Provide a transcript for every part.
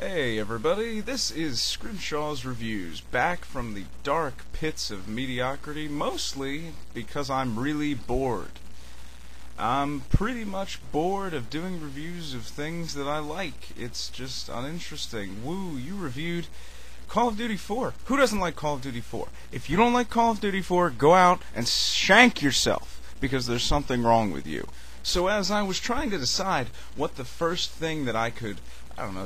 Hey everybody, this is Scrimshaw's Reviews, back from the dark pits of mediocrity, mostly because I'm really bored. I'm pretty much bored of doing reviews of things that I like. It's just uninteresting. Woo, you reviewed Call of Duty 4. Who doesn't like Call of Duty 4? If you don't like Call of Duty 4, go out and shank yourself, because there's something wrong with you. So as I was trying to decide what the first thing that I could,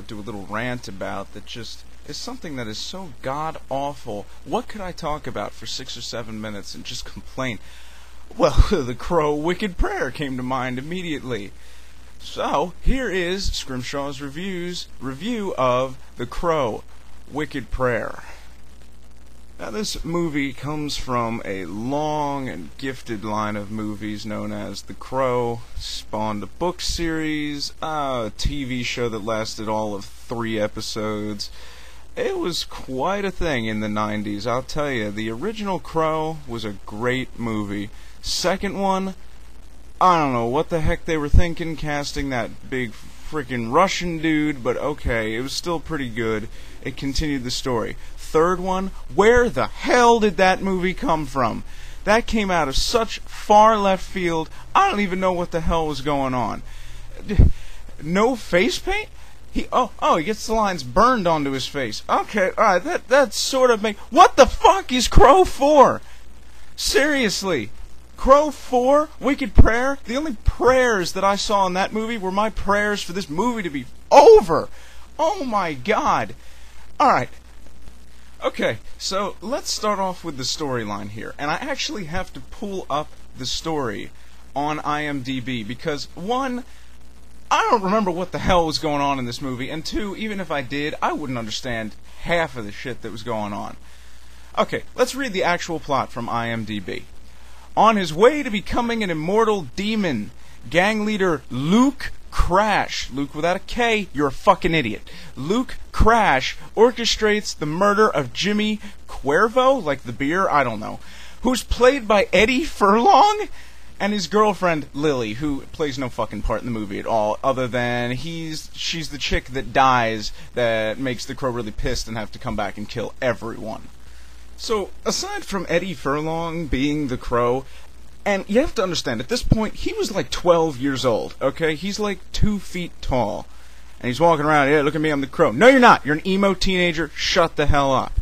do a little rant about that just is something that is so god-awful, what could I talk about for 6 or 7 minutes and just complain? Well, the Crow Wicked Prayer came to mind immediately. So, here is Scrimshaw's review of The Crow Wicked Prayer. Now, this movie comes from a long and gifted line of movies known as The Crow, spawned a book series, a TV show that lasted all of 3 episodes. It was quite a thing in the 90s, I'll tell you. The original Crow was a great movie. Second one, I don't know what the heck they were thinking casting that big freaking Russian dude, but okay, it was still pretty good. It continued the story. Third one, where the hell did that movie come from? That came out of such far left field, I don't even know what the hell was going on. No face paint? He gets the lines burned onto his face. Okay, alright, that sort of what the fuck is Crow 4? Seriously. Crow 4? Wicked Prayer? The only prayers that I saw in that movie were my prayers for this movie to be over. Oh my god. Alright. Okay, so let's start off with the storyline here. And I actually have to pull up the story on IMDb because, one, I don't remember what the hell was going on in this movie, and two, even if I did, I wouldn't understand half of the shit that was going on. Okay, let's read the actual plot from IMDb. On his way to becoming an immortal demon, gang leader Luke Crash, Luke without a K, you're a fucking idiot. Luke Crash orchestrates the murder of Jimmy Cuervo, like the beer, I don't know, who's played by Eddie Furlong, and his girlfriend Lily, who plays no fucking part in the movie at all, other than she's the chick that dies that makes the Crow really pissed and have to come back and kill everyone. So, aside from Eddie Furlong being the Crow, and you have to understand, at this point, he was like 12 years old, okay? He's like 2 feet tall. And he's walking around, yeah, look at me, I'm the Crow. No, you're not. You're an emo teenager. Shut the hell up.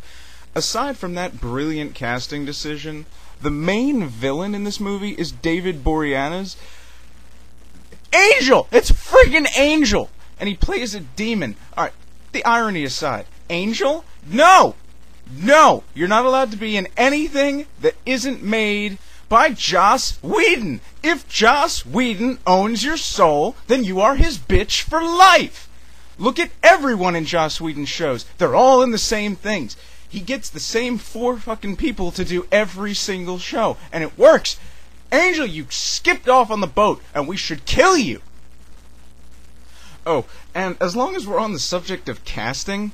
Aside from that brilliant casting decision, the main villain in this movie is David Boreanaz's Angel! It's friggin' Angel! And he plays a demon. Alright, the irony aside, Angel? No! No! You're not allowed to be in anything that isn't made by Joss Whedon. If Joss Whedon owns your soul, then you are his bitch for life. Look at everyone in Joss Whedon's shows. They're all in the same things. He gets the same 4 fucking people to do every single show, and it works. Angel, you skipped off on the boat, and we should kill you. Oh, and as long as we're on the subject of casting,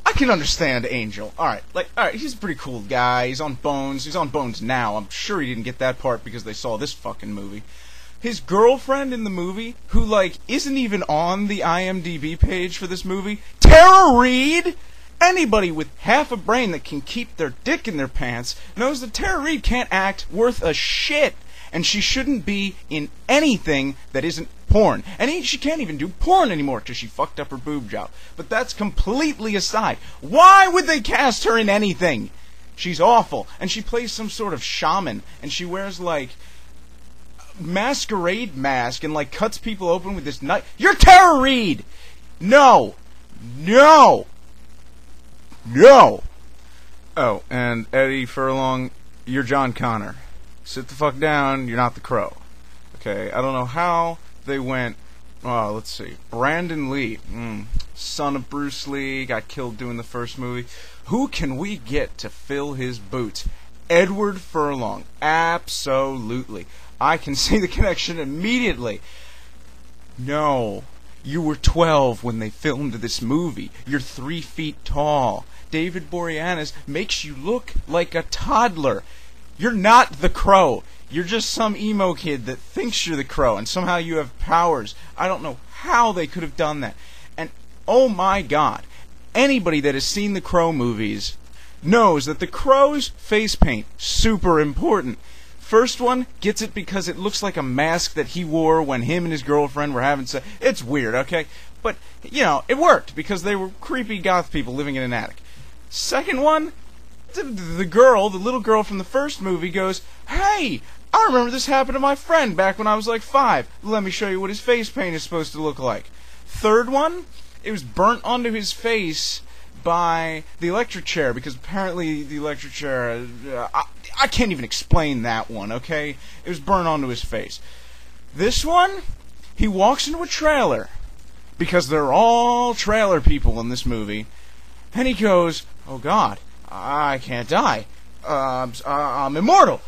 I can understand Angel. Alright, he's a pretty cool guy. He's on Bones. He's on Bones now. I'm sure he didn't get that part because they saw this fucking movie. His girlfriend in the movie, who, isn't even on the IMDb page for this movie, Tara Reid! Anybody with half a brain that can keep their dick in their pants knows that Tara Reid can't act worth a shit, and she shouldn't be in anything that isn't porn. And she can't even do porn anymore because she fucked up her boob job. But that's completely aside. Why would they cast her in anything? She's awful. And she plays some sort of shaman. And she wears, masquerade mask and, cuts people open with this knife. You're Tara Reid! No! No! No! Oh, and Eddie Furlong, you're John Connor. Sit the fuck down, you're not the Crow. Okay, I don't know how they went, let's see, Brandon Lee, son of Bruce Lee, got killed doing the first movie. Who can we get to fill his boots? Edward Furlong, absolutely. I can see the connection immediately. No, you were 12 when they filmed this movie. You're 3 feet tall. David Boreanaz makes you look like a toddler. You're not the Crow. You're just some emo kid that thinks you're the Crow, and somehow you have powers. I don't know how they could have done that. And Oh my god. Anybody that has seen the Crow movies knows that the Crow's face paint, super important. First one gets it because it looks like a mask that he wore when him and his girlfriend were having sex. It's weird, okay? But, you know, it worked because they were creepy goth people living in an attic. Second one, the girl, the little girl from the first movie goes, "Hey, I remember this happened to my friend back when I was like 5. Let me show you what his face paint is supposed to look like." Third one, it was burnt onto his face by the electric chair, because apparently the electric chair, I can't even explain that one, okay? It was burnt onto his face. This one, he walks into a trailer, because they're all trailer people in this movie, and he goes, "Oh god, I can't die. I'm immortal.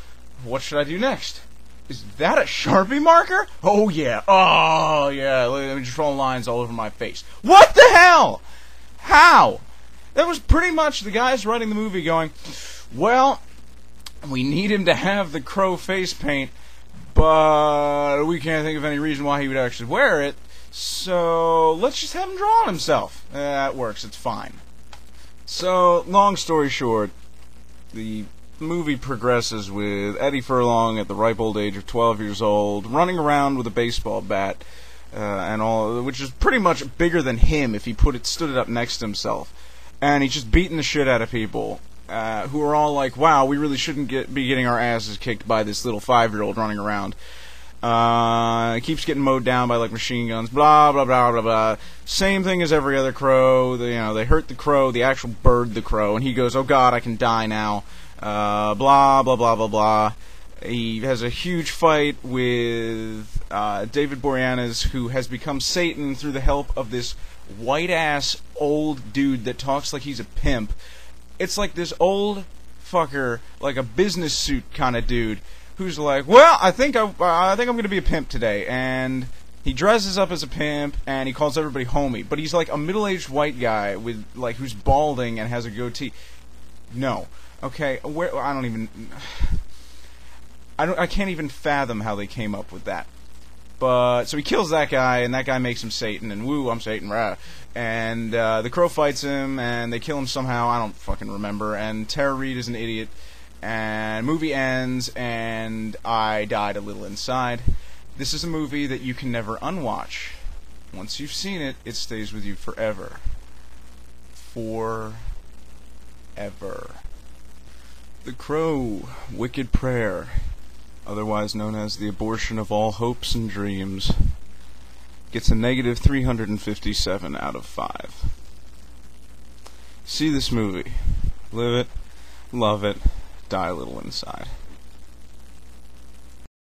What should I do next? Is that a Sharpie marker? Oh yeah, let me just draw lines all over my face." What the hell? How? That was pretty much the guys writing the movie going, "Well, we need him to have the Crow face paint, but we can't think of any reason why he would actually wear it, so let's just have him draw on himself." That works, it's fine. So, long story short, the movie progresses with Eddie Furlong at the ripe old age of 12 years old, running around with a baseball bat, and all, which is pretty much bigger than him if he stood it up next to himself. And he's just beating the shit out of people, who are all like, "Wow, we really shouldn't be getting our asses kicked by this little 5-year-old running around." Keeps getting mowed down by like machine guns, blah blah blah blah blah. Same thing as every other crow. They hurt the crow, the actual bird, the crow, and he goes, "Oh god, I can die now." Blah blah blah blah blah. He has a huge fight with David Boreanaz, who has become Satan through the help of this white-ass old dude that talks like he's a pimp. It's like this old fucker, like a business suit kind of dude, who's like, "Well, I think I'm going to be a pimp today," and he dresses up as a pimp, and he calls everybody homie, but he's like a middle-aged white guy with like who's balding and has a goatee. No, okay, I can't even fathom how they came up with that. But so he kills that guy, and that guy makes him Satan, and woo, I'm Satan, rah. And the Crow fights him, and they kill him somehow. I don't fucking remember. And Tara Reid is an idiot. And movie ends, and I died a little inside. This is a movie that you can never unwatch. Once you've seen it, it stays with you forever. Forever. The Crow, Wicked Prayer, otherwise known as the abortion of all hopes and dreams, gets a negative 357 out of 5. See this movie. Live it, love it, die a little inside.